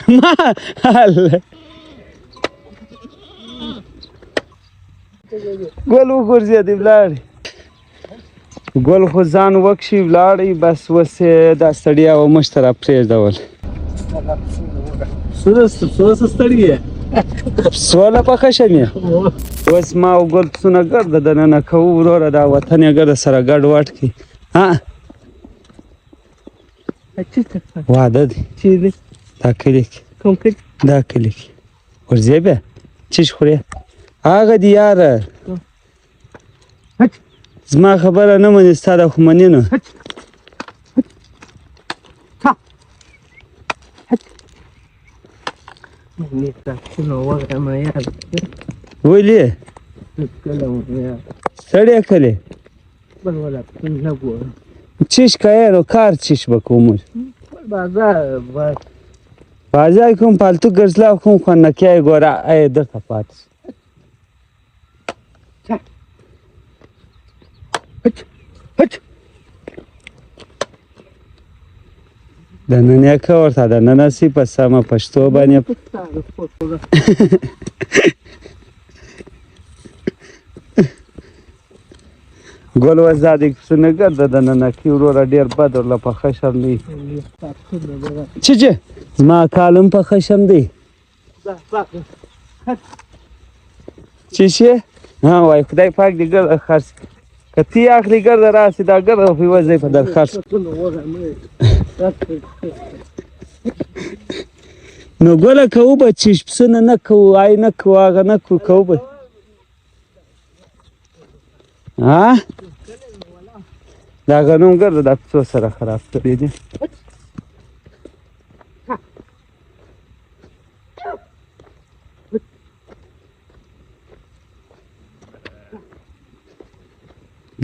الله ګل وغورځېدی ولاړې ګل خو ځان وکشي ولاړی بس اوس یې دا ستړیا وه موږ ته راپرېږدول سوله پخه شمې اوس ما او ګل پسونه ګرده دننه کوو وروره دا وطن یې ګرده سره ګډ وډ کړي ها واده دی دا کلي کې دا کلي کې ورځې بیا چیش خورې هغه دی یاره زما خبره نه منې ستا دا خو منې نو ولې ستړی کلې چیش کوې نو کار چیش به کوم بازار کوم پالتو ګرځلا کوم خونکیا یې ګوره ای درته پاتې دننه که ورته دننه سي په سمه پښتو باندې ګل وزادې پسونه ګرده دننه کې وروره ډېر بد ورله پخه شم دی چې زما کالم پخه شم دی چې شي ها وای خدای پاک دې ګرده خرڅ که تی اخلي ګرده راسي دا ګرده خو یوه ځای په در خرڅ نو ګله کوو به چیش پسونه نه کوو آی نه کوو هغه نه کوو به ها دا غنم ګرده دا پسو سره خراب کړی دي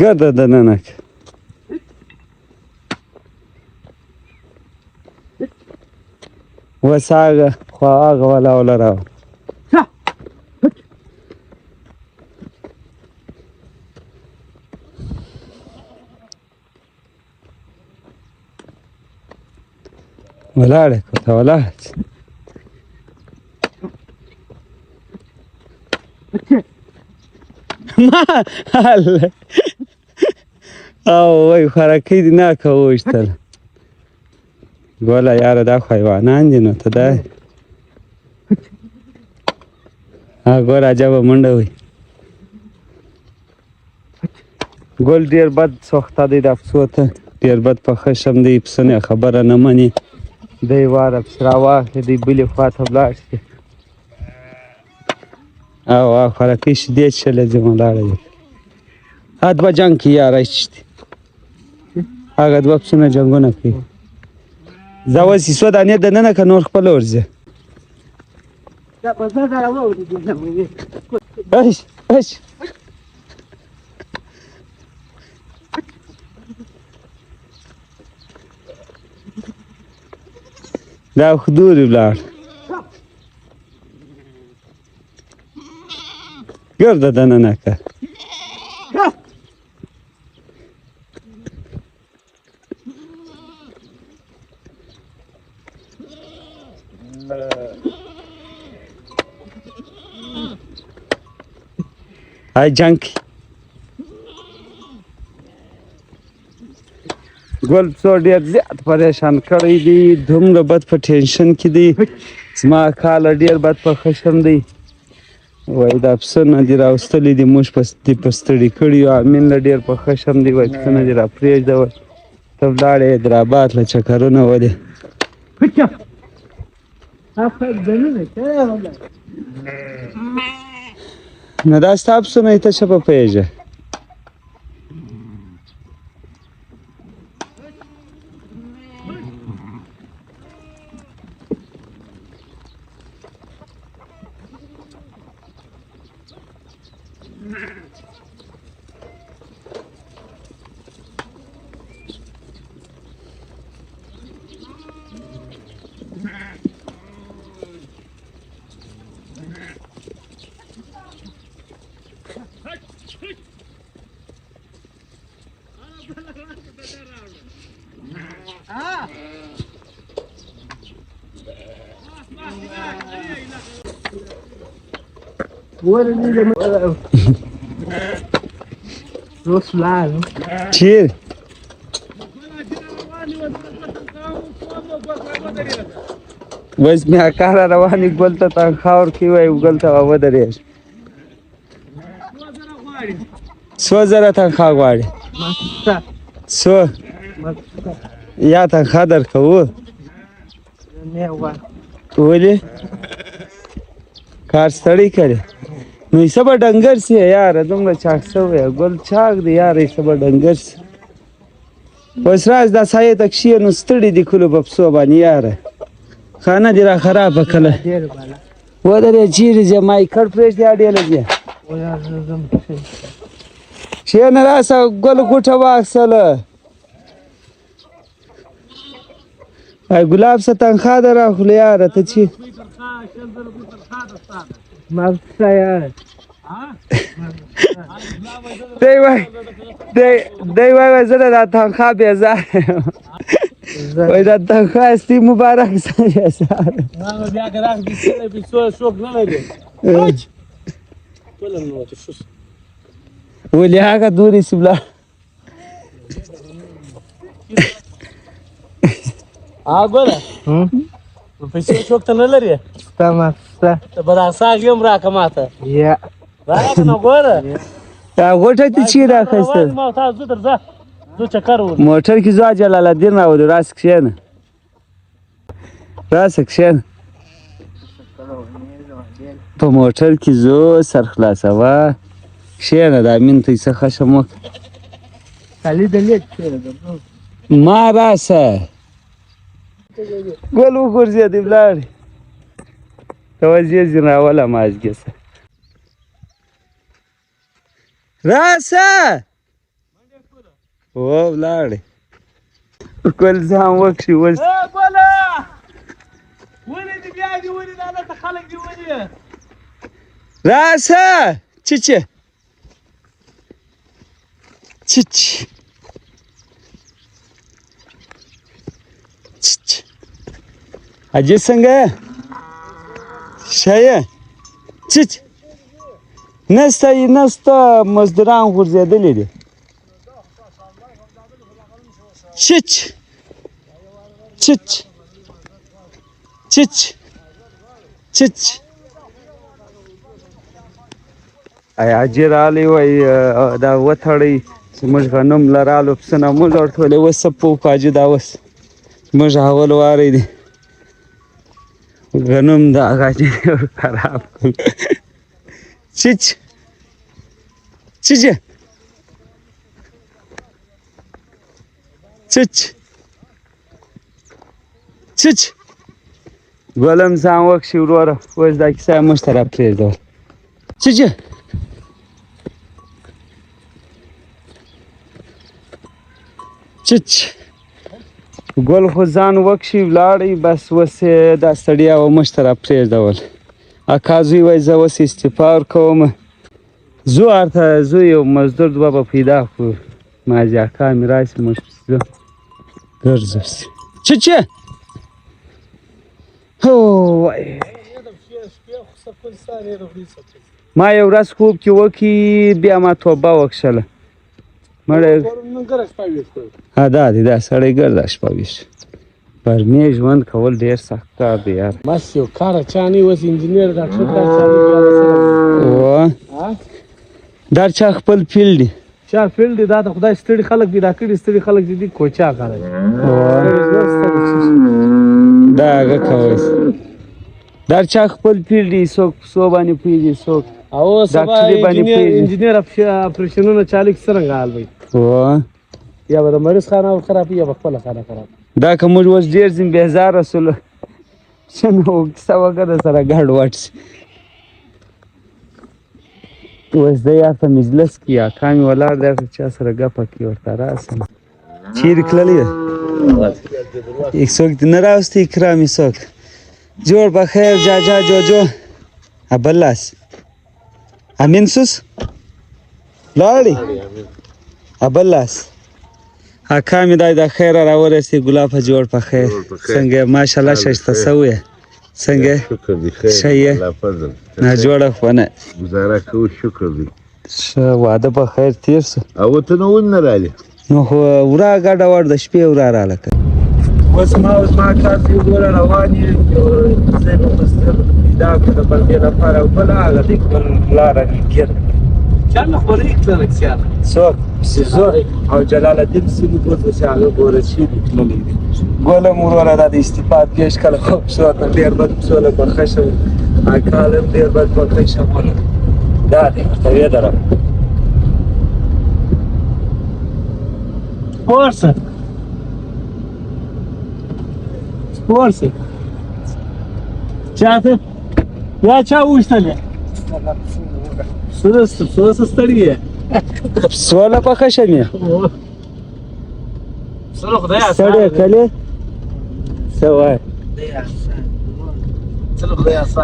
ګرده دننه که اوس هغه خو هغه ولاوله راوړه ولاړه که ته ولاړه ما الله او وای خوراکۍ دې نه کوو ویشتل ګوله یاره دا خو حیوانان دي نو ته دا ګوره عجبه منډه وی ګل ډېر بد سوخته دی دا پسو ته ډېر بد پخه شم دی پسونه خبره نه مني دی واره پس راواخلې دی بلې خوا ته ولاړ شي او خوراکۍ شیدې څښلې ځم ولاړه دی دوه جنګ کې یاره چښتي هغه دوه پسونه جنګونه کوي زه اوس یې څو دانې دننه که نور خپله ورځې دا خو دورې ولاړ ګرده دننه که ای جنګ ګل پسو ډېر زیات پریشان کړی دی دومره بد په ټینشن کې دی زما کاله ډېر بد پخه شم دی وای دا پسونه دې راوستلي دي موږ دې په ستړي کړي یو امین له ډېر پخه شم دی وای پسونه دې راپرېږدول ته ولاړې حیدرآباد له چکرونه ولې نه دا ستا پسونه یې ته ښه په پوهېږې چیر بس مې کار روانې ګل ته تنخوا ورکوي وایي ګل ته ودرېږه 2,000 تنخوا غواړي څو یا تنخوا درکوو ولې کار ستړی کړې نو ایسه به ډنګر سي یاره دومره چاک شوی ګل چاک دی یاره ایسه به ډنګر سي اوس راز دا سایې ته کښېنو ستړي دي کلو په پسو باندې یاره خانه دې را خرابه کله ودرې چیرې ځې مایکړ پرېږدې اډېله ځې کښېنه راسه ګل ګوټه واخیستله ای ګلاب څه تنخوا ده راخلو یاره ته چې دی وایي زه د دا تنخوا بېزاره یم وایي دا تنخوا استي مبارک شه ولې هغه دورې سي ولاړ ګوره پیسې شوق ته نه لرې ته به دا ساګ یم راکړه ماته راکړه نو ګوره غوټه دې چی راخیسته موټر کې ځو جلال الدین راولو راسه کښېنه راسه کښېنه په موټر کې ځو سر خلاصوه کښېنه د امین ته څه خشم وکړه ما راسه ګل وغورځېدې ولاړې ته وځې ځین راوله مازګې سه راسه و ولاړې ګل ځان وکړي اوس ګله ولې دې بیا دې ولې دا دلته خلک دې ولې راسه چیچه چیچ چیچ حاجي څنګه یې ښه یې چیچ نسته مزدوران غورځېدلي دي چیچ چیچ چیچ چیچ ای حاجي راغلی وایي دا وتړئ زموږ غنم له رالو پسونه موږ ورته ویلې اوس څه پوه کړو حاجي دا اوس زموږ اول واری دی غنم د هغه حاجي خراب کړل چیچ چیچه چیچ چیچ ګلم ځان وکښي وروره اوس دا کیسه یې موږ ته راپرېږدول چیچه چیچ ګل خو ځان وکښي ولاړی بس اوس یې دا ستړیا وه موږ ته راپرېږدول اکا زوی وایي زه اوس استعفا ورکوم زو هلته زو یو مزدور دوه به پیدا کړو مازې اکا مې راشي موږ پسې ځو ګرځوسي چیچه هو وای ما یو ورځ خوب کې وکړي بیا ما توبه وکښله مړی دا دی دا سړی ګرده شپه ویښ برمې ژوند کول ډېر سخت کار دی یار بس یو کاره چا نه اوس انجینر ډاکټر دا چا خپل فیل دی چا فیل دی دا د خدای ستړي خلک پیدا کړي ستړي خلک دي کوچا کار دا هغه کوی دا چا خپل فیل دی څوک پسو باندې پوهېږي څوک او سبا انجینر اپریشنونه چالک څرنګه حال وي یا به د مریض خانه خرابوي یا به خپله خانه خراب دا که موږ اوس ډېر ځین بېزاره سولو څه نو کیسه وکړه سره ګډ وډ شي اوس دی هلته مجلس کې اکا مې ولاړ دی هلته چا سره ګپه کوي ورته راسم چیرې تللی ده څوک دې نه راوستی اکرامي څوک جوړ بخیر جاجا جوجو بل لاس امین سوس لاړې بل لاس اکا مې دا د خیره راورسېد ګلاب جوړ په خیر څنګه یې ماشاءالله ښایسته شوی څنګه شکر دی خیر ښه یې؟ الله فضل ناجوړه خونه گزاره کوو شکر دی ښه واده په خیر تیر سو او ته نو ولې نه رالې نو خو ورا ګډه وړ د شپې ورا راله که اوس ما کار دی ګوره روان یې ځای په مستر پیدا کړه د بلدې لپاره او بله هغه دی بل لاره نږدې ده چند خوري کړل کسیار څوک سیزو او جلال الدین سیمې ګوره چې هغه ګوره چې دی تللی دی ګوله مو وروره دا د استعفا پیش کړه خو پسو ته ډېر بد پسو له پخه شوی اکال هم ډېر بد پخه شوی دا دی ورته ویدرم Força! Força! Чата? Я ча устали? Сұрысы стария. سوله پخه شمې Сұры құдай аса. سړی کلې څه وایي Сұры құдай аса.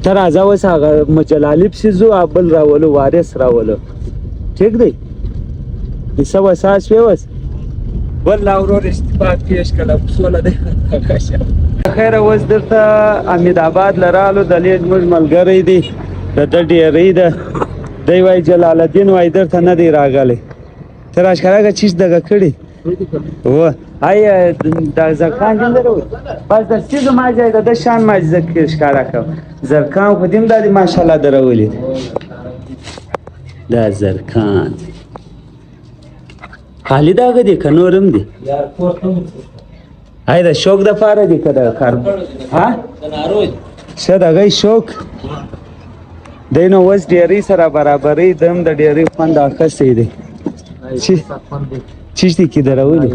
ته راځه اوس هغه جلالي پسې ځو او بل راولو وارث راولو ټیک دی د سوه ساس شوې اوس بل لا ورور استعفا پیش کړه سوله دی خیره اوس دلته امیدآباد له رالو دلې زموږ ملګری دی د ده ډېرۍ ده دی وایي جلال الدین وایي درته نه دی راغلی ته راښکاره چیز دغه کړي و ای د زرکان دین درو بس د سیدو ماجه د شان ماجه زکه ښکارا کوم زرکان خو دیم د ماشاءالله درولې دا زرکان خالی داغه دی کنورم دی ای دا شوق د پاره دی کده کار ها شه دغه شوق دینو وس ډیری سره برابرې دم د ډیری خوند اخستې دی چی چی دې کې درولې